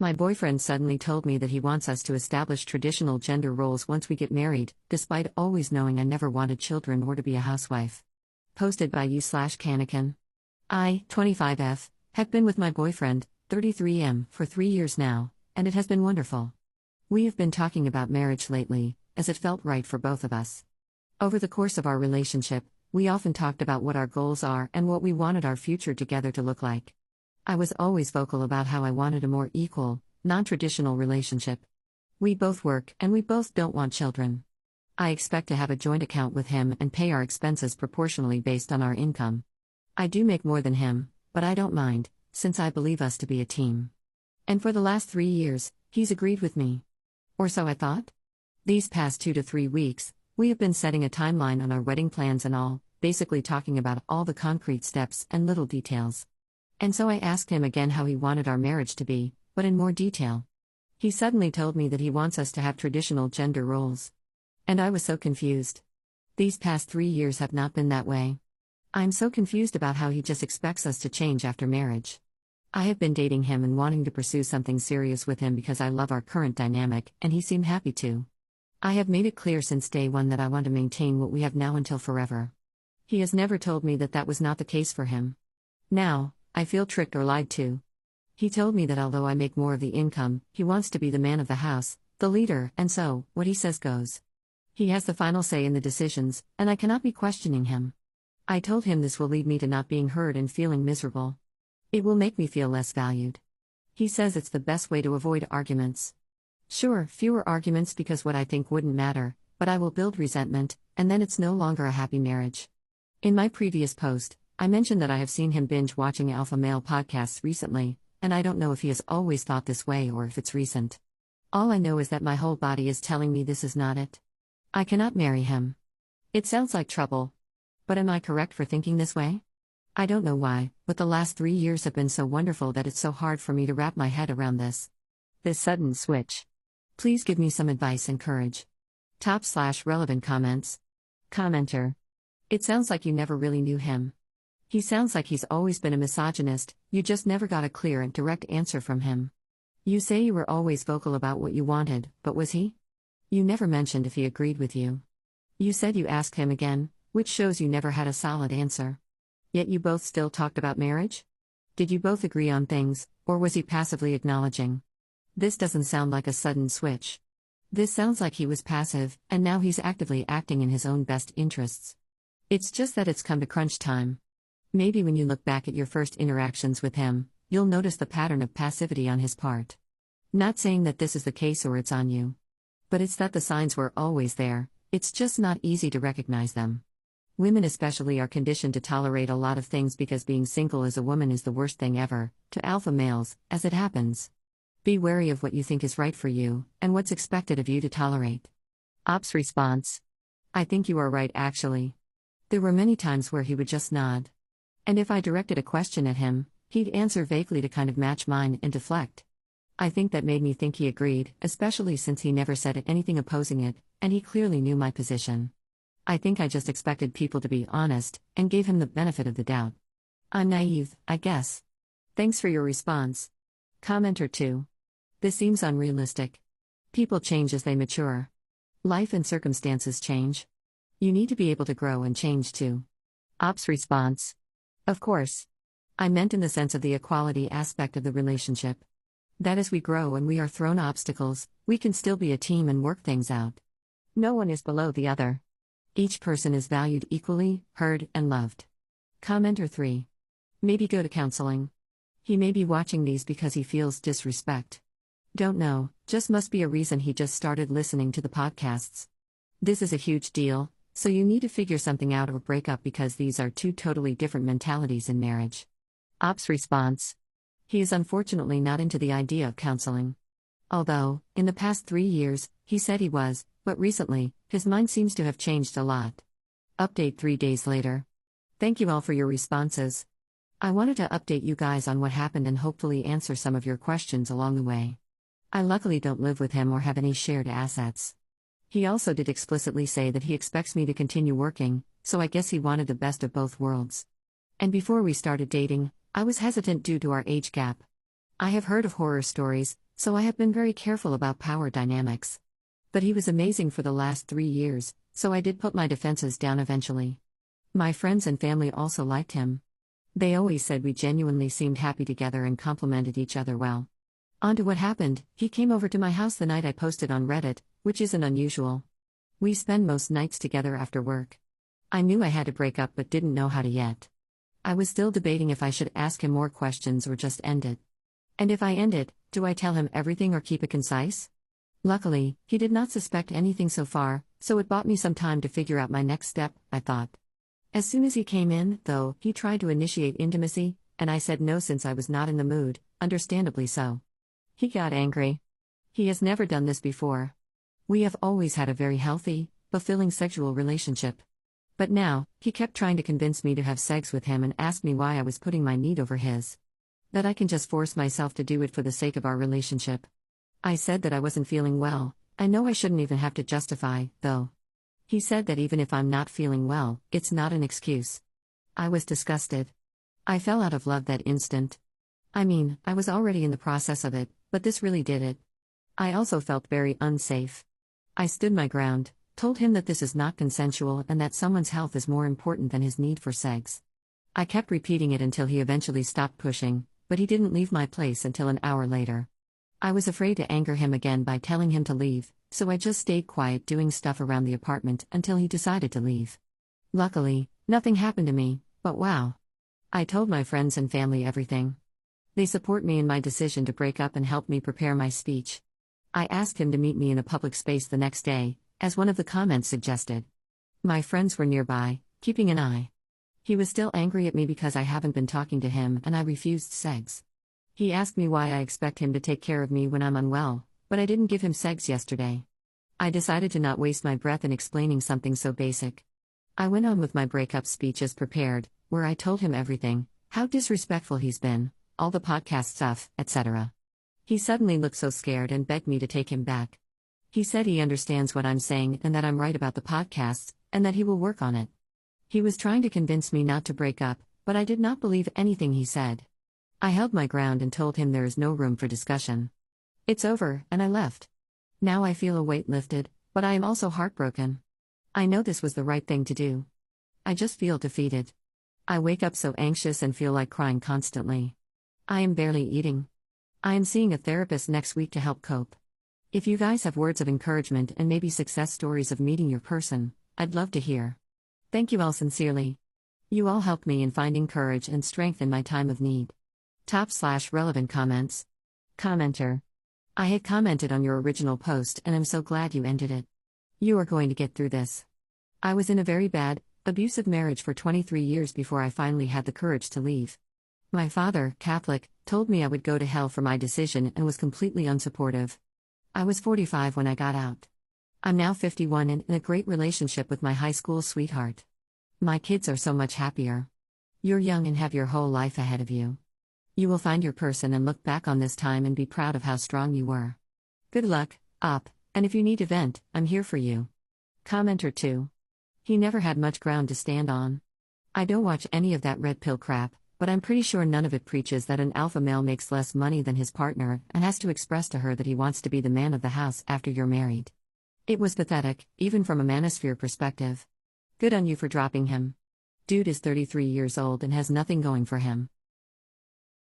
My boyfriend suddenly told me that he wants us to establish traditional gender roles once we get married, despite always knowing I never wanted children or to be a housewife. Posted by you/canican. I, 25F, have been with my boyfriend, 33M, for 3 years now, and it has been wonderful. We have been talking about marriage lately, as it felt right for both of us. Over the course of our relationship, we often talked about what our goals are and what we wanted our future together to look like. I was always vocal about how I wanted a more equal, non-traditional relationship. We both work and we both don't want children. I expect to have a joint account with him and pay our expenses proportionally based on our income. I do make more than him, but I don't mind, since I believe us to be a team. And for the last 3 years, he's agreed with me. Or so I thought? These past 2 to 3 weeks, we have been setting a timeline on our wedding plans and all, basically talking about all the concrete steps and little details. And so I asked him again how he wanted our marriage to be, but in more detail. He suddenly told me that he wants us to have traditional gender roles. And I was so confused. These past 3 years have not been that way. I'm so confused about how he just expects us to change after marriage. I have been dating him and wanting to pursue something serious with him because I love our current dynamic, and he seemed happy to. I have made it clear since day one that I want to maintain what we have now until forever. He has never told me that that was not the case for him. Now, I feel tricked or lied to. He told me that although I make more of the income, he wants to be the man of the house, the leader, and so, what he says goes. He has the final say in the decisions, and I cannot be questioning him. I told him this will lead me to not being heard and feeling miserable. It will make me feel less valued. He says it's the best way to avoid arguments. Sure, fewer arguments because what I think wouldn't matter, but I will build resentment, and then it's no longer a happy marriage. In my previous post, I mentioned that I have seen him binge watching alpha male podcasts recently, and I don't know if he has always thought this way or if it's recent. All I know is that my whole body is telling me this is not it. I cannot marry him. It sounds like trouble. But am I correct for thinking this way? I don't know why, but the last 3 years have been so wonderful that it's so hard for me to wrap my head around this. This sudden switch. Please give me some advice and courage. Top/relevant comments. Commenter. It sounds like you never really knew him. He sounds like he's always been a misogynist, you just never got a clear and direct answer from him. You say you were always vocal about what you wanted, but was he? You never mentioned if he agreed with you. You said you asked him again, which shows you never had a solid answer. Yet you both still talked about marriage? Did you both agree on things, or was he passively acknowledging? This doesn't sound like a sudden switch. This sounds like he was passive, and now he's actively acting in his own best interests. It's just that it's come to crunch time. Maybe when you look back at your first interactions with him, you'll notice the pattern of passivity on his part. Not saying that this is the case or it's on you. But it's that the signs were always there, it's just not easy to recognize them. Women especially are conditioned to tolerate a lot of things because being single as a woman is the worst thing ever, to alpha males, as it happens. Be wary of what you think is right for you, and what's expected of you to tolerate. Ops response. I think you are right actually. There were many times where he would just nod. And if I directed a question at him, he'd answer vaguely to kind of match mine and deflect. I think that made me think he agreed, especially since he never said anything opposing it, and he clearly knew my position. I think I just expected people to be honest, and gave him the benefit of the doubt. I'm naive, I guess. Thanks for your response. Commenter 2. This seems unrealistic. People change as they mature. Life and circumstances change. You need to be able to grow and change too. Ops response. Of course. I meant in the sense of the equality aspect of the relationship. That as we grow and we are thrown obstacles, we can still be a team and work things out. No one is below the other. Each person is valued equally, heard, and loved. Commenter 3. Maybe go to counseling. He may be watching these because he feels disrespect. Don't know, just must be a reason he just started listening to the podcasts. This is a huge deal, so you need to figure something out or break up because these are two totally different mentalities in marriage. Ops response. He is unfortunately not into the idea of counseling. Although, in the past 3 years, he said he was, but recently, his mind seems to have changed a lot. Update 3 days later. Thank you all for your responses. I wanted to update you guys on what happened and hopefully answer some of your questions along the way. I luckily don't live with him or have any shared assets. He also did explicitly say that he expects me to continue working, so I guess he wanted the best of both worlds. And before we started dating, I was hesitant due to our age gap. I have heard of horror stories, So I have been very careful about power dynamics. But he was amazing for the last 3 years, so I did put my defenses down eventually. My friends and family also liked him. They always said we genuinely seemed happy together and complimented each other well. On to what happened. He came over to my house the night I posted on Reddit, which isn't unusual. We spend most nights together after work. I knew I had to break up but didn't know how to yet. I was still debating if I should ask him more questions or just end it. And if I end it, do I tell him everything or keep it concise? Luckily, he did not suspect anything so far, so it bought me some time to figure out my next step, I thought. As soon as he came in, though, he tried to initiate intimacy, and I said no since I was not in the mood, understandably so. He got angry. He has never done this before. We have always had a very healthy, fulfilling sexual relationship. But now, he kept trying to convince me to have sex with him and asked me why I was putting my need over his. That I can just force myself to do it for the sake of our relationship. I said that I wasn't feeling well. I know I shouldn't even have to justify, though. He said that even if I'm not feeling well, it's not an excuse. I was disgusted. I fell out of love that instant. I mean, I was already in the process of it, but this really did it. I also felt very unsafe. I stood my ground, told him that this is not consensual and that someone's health is more important than his need for sex. I kept repeating it until he eventually stopped pushing, but he didn't leave my place until an hour later. I was afraid to anger him again by telling him to leave, so I just stayed quiet doing stuff around the apartment until he decided to leave. Luckily, nothing happened to me, but wow. I told my friends and family everything. They support me in my decision to break up and help me prepare my speech. I asked him to meet me in a public space the next day, as one of the comments suggested. My friends were nearby, keeping an eye. He was still angry at me because I haven't been talking to him and I refused sex. He asked me why I expect him to take care of me when I'm unwell, but I didn't give him sex yesterday. I decided to not waste my breath in explaining something so basic. I went on with my breakup speech as prepared, where I told him everything, how disrespectful he's been, all the podcast stuff, etc. He suddenly looked so scared and begged me to take him back. He said he understands what I'm saying and that I'm right about the podcasts, and that he will work on it. He was trying to convince me not to break up, but I did not believe anything he said. I held my ground and told him there is no room for discussion. It's over, and I left. Now I feel a weight lifted, but I am also heartbroken. I know this was the right thing to do. I just feel defeated. I wake up so anxious and feel like crying constantly. I am barely eating. I am seeing a therapist next week to help cope. If you guys have words of encouragement and maybe success stories of meeting your person, I'd love to hear. Thank you all sincerely. You all helped me in finding courage and strength in my time of need. /relevant comments. Commenter. I had commented on your original post and I'm so glad you ended it. You are going to get through this. I was in a very bad, abusive marriage for 23 years before I finally had the courage to leave. My father, Catholic, told me I would go to hell for my decision and was completely unsupportive. I was 45 when I got out. I'm now 51 and in a great relationship with my high school sweetheart. My kids are so much happier. You're young and have your whole life ahead of you. You will find your person and look back on this time and be proud of how strong you were. Good luck, Op, and if you need to vent, I'm here for you. Commenter 2. He never had much ground to stand on. I don't watch any of that red pill crap, but I'm pretty sure none of it preaches that an alpha male makes less money than his partner and has to express to her that he wants to be the man of the house after you're married. It was pathetic, even from a manosphere perspective. Good on you for dropping him. Dude is 33 years old and has nothing going for him.